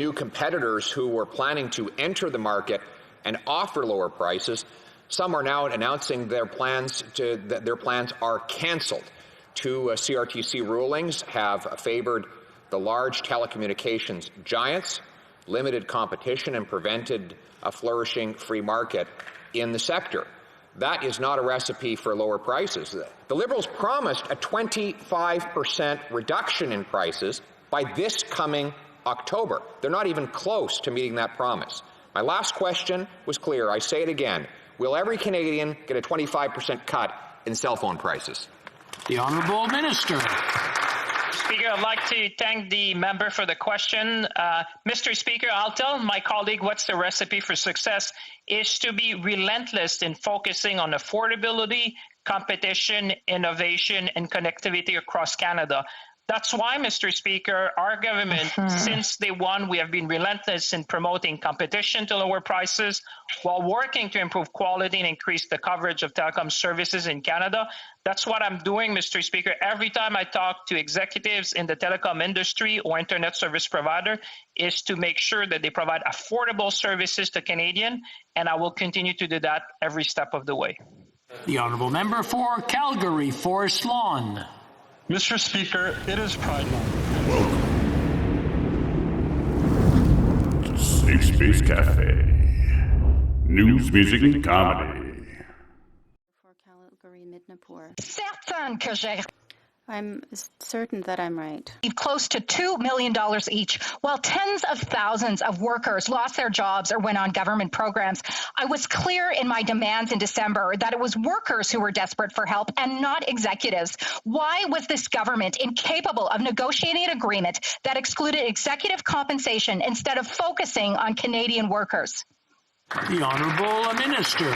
new competitors who were planning to enter the market and offer lower prices. Some are now announcing their plans are cancelled. Two CRTC rulings have favored the large telecommunications giants, limited competition, and prevented a flourishing free market in the sector. That is not a recipe for lower prices. The Liberals promised a 25% reduction in prices by this coming October. They're not even close to meeting that promise. My last question was clear. I say it again. Will every Canadian get a 25% cut in cell phone prices? The Honourable Minister. Speaker, I'd like to thank the member for the question. Mr. Speaker, I'll tell my colleague what's the recipe for success is to be relentless in focusing on affordability, competition, innovation, and connectivity across Canada. That's why, Mr. Speaker, our government, since day one, we have been relentless in promoting competition to lower prices while working to improve quality and increase the coverage of telecom services in Canada. That's what I'm doing, Mr. Speaker. Every time I talk to executives in the telecom industry or internet service provider is to make sure that they provide affordable services to Canadians, and I will continue to do that every step of the way. The Honourable Member for Calgary, Forest Lawn. Mr. Speaker, it is Pride Month. Welcome to Safe Space Cafe. News, music, and comedy. For Calgary, Midnapore. Certain que j'ai I'm certain that I'm right. close to $2 million each, while tens of thousands of workers lost their jobs or went on government programs. I was clear in my demands in December that it was workers who were desperate for help and not executives. Why was this government incapable of negotiating an agreement that excluded executive compensation instead of focusing on Canadian workers? The Honourable Minister.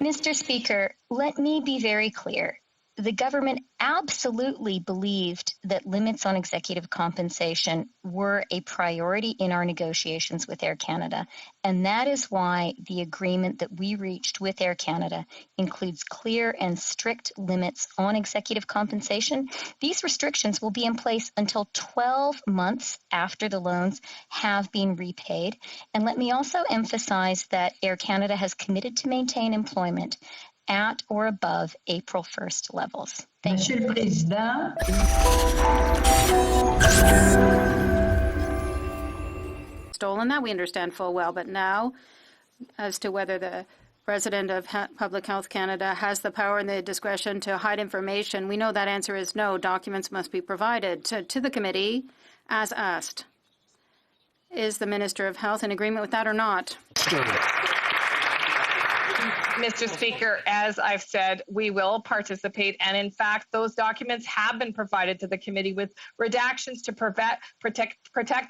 Mr. Speaker, let me be very clear. The government absolutely believed that limits on executive compensation were a priority in our negotiations with Air Canada, and that is why the agreement that we reached with Air Canada includes clear and strict limits on executive compensation. These restrictions will be in place until 12 months after the loans have been repaid. And let me also emphasize that Air Canada has committed to maintain employment at or above April 1st levels. Thank Monsieur you. le Président. Stolen that, we understand full well, but now as to whether the President of Public Health Canada has the power and the discretion to hide information, we know that answer is no. Documents must be provided to the committee as asked. Is the Minister of Health in agreement with that or not? Mr. Speaker, as I've said, we will participate. And in fact, those documents have been provided to the committee with redactions to protect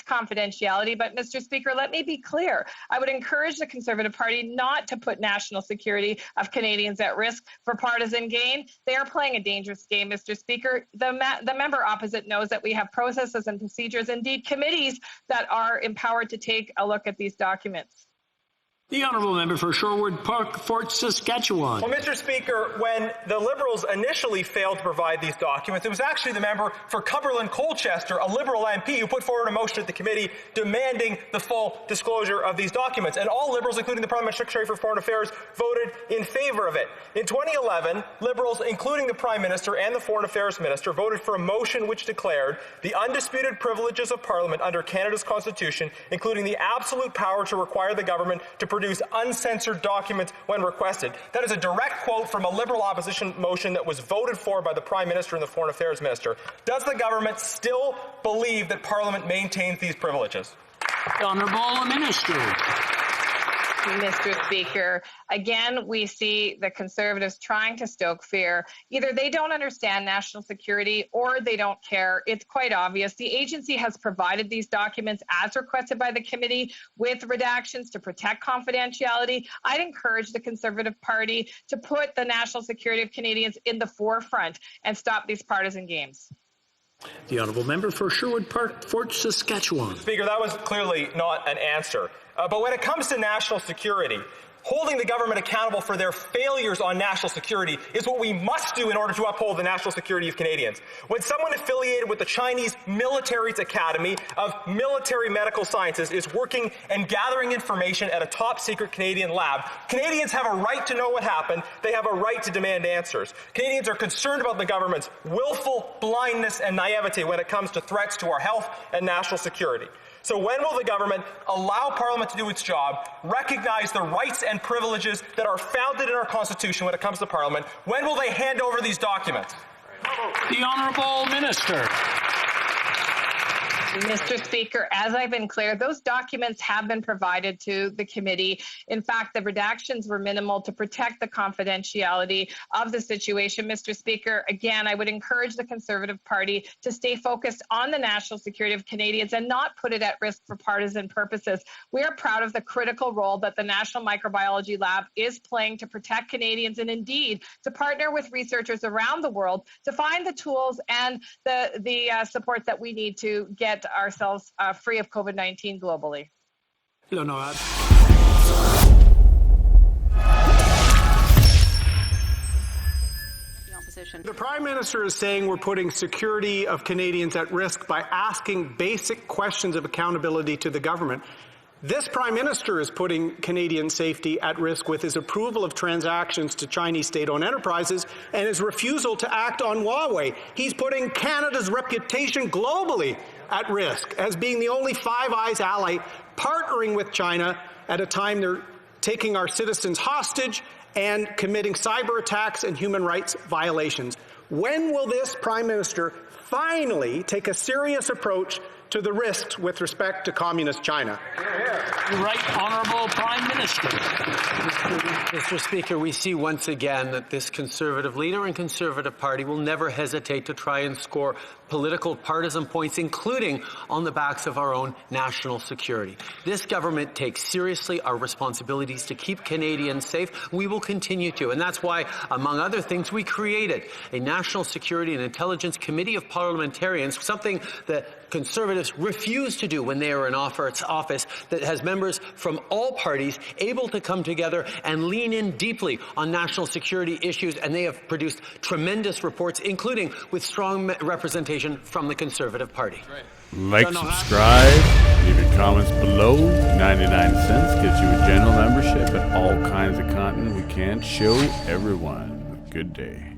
confidentiality. But Mr. Speaker, let me be clear. I would encourage the Conservative Party not to put national security of Canadians at risk for partisan gain. They are playing a dangerous game, Mr. Speaker. The member opposite knows that we have processes and procedures, indeed committees, that are empowered to take a look at these documents. The Honourable Member for Sherwood Park, Fort Saskatchewan. Well, Mr. Speaker, when the Liberals initially failed to provide these documents, it was actually the member for Cumberland-Colchester, a Liberal MP, who put forward a motion at the committee demanding the full disclosure of these documents. And all Liberals, including the Parliamentary Secretary for Foreign Affairs, voted in favour of it. In 2011, Liberals, including the Prime Minister and the Foreign Affairs Minister, voted for a motion which declared the undisputed privileges of Parliament under Canada's Constitution, including the absolute power to require the government to produce uncensored documents when requested. That is a direct quote from a Liberal opposition motion that was voted for by the Prime Minister and the Foreign Affairs Minister. Does the government still believe that Parliament maintains these privileges? The Honourable Minister. Mr. Speaker, again, we see the Conservatives trying to stoke fear. Either they don't understand national security or they don't care. It's quite obvious. The agency has provided these documents as requested by the committee with redactions to protect confidentiality. I'd encourage the Conservative Party to put the national security of Canadians in the forefront and stop these partisan games. The Honourable Member for Sherwood Park, Fort Saskatchewan. Speaker, that was clearly not an answer. But when it comes to national security, Holding the government accountable for their failures on national security is what we must do in order to uphold the national security of Canadians. When someone affiliated with the Chinese military's Academy of Military Medical Sciences is working and gathering information at a top-secret Canadian lab, Canadians have a right to know what happened. They have a right to demand answers. Canadians are concerned about the government's willful blindness and naivety when it comes to threats to our health and national security. So when will the government allow Parliament to do its job, recognize the rights and privileges that are founded in our Constitution when it comes to Parliament? When will they hand over these documents? The Honourable Minister. Mr. Speaker, as I've been clear, those documents have been provided to the committee. In fact, the redactions were minimal to protect the confidentiality of the situation. Mr. Speaker, again, I would encourage the Conservative Party to stay focused on the national security of Canadians and not put it at risk for partisan purposes. We are proud of the critical role that the National Microbiology Lab is playing to protect Canadians and indeed to partner with researchers around the world to find the tools and the support that we need to get ourselves free of COVID-19 globally. The Prime Minister is saying we're putting security of Canadians at risk by asking basic questions of accountability to the government. This Prime Minister is putting Canadian safety at risk with his approval of transactions to Chinese state-owned enterprises and his refusal to act on Huawei. He's putting Canada's reputation globally at risk as being the only Five Eyes ally partnering with China at a time they're taking our citizens hostage and committing cyber attacks and human rights violations. When will this Prime Minister finally take a serious approach to the risks with respect to Communist China? Right Honourable Prime Minister. Mr. Speaker, we see once again that this Conservative leader and Conservative Party will never hesitate to try and score political partisan points, including on the backs of our own national security. This government takes seriously our responsibilities to keep Canadians safe. We will continue to, and that's why, among other things, we created a National Security and Intelligence Committee of Parliamentarians, something that Conservatives refused to do when they were in office, that has members from all parties able to come together and lean in deeply on national security issues, and they have produced tremendous reports, including with strong representation from the Conservative Party. Like, subscribe, leave your comments below. 99 cents gets you a general membership and all kinds of content we can't show everyone. Good day.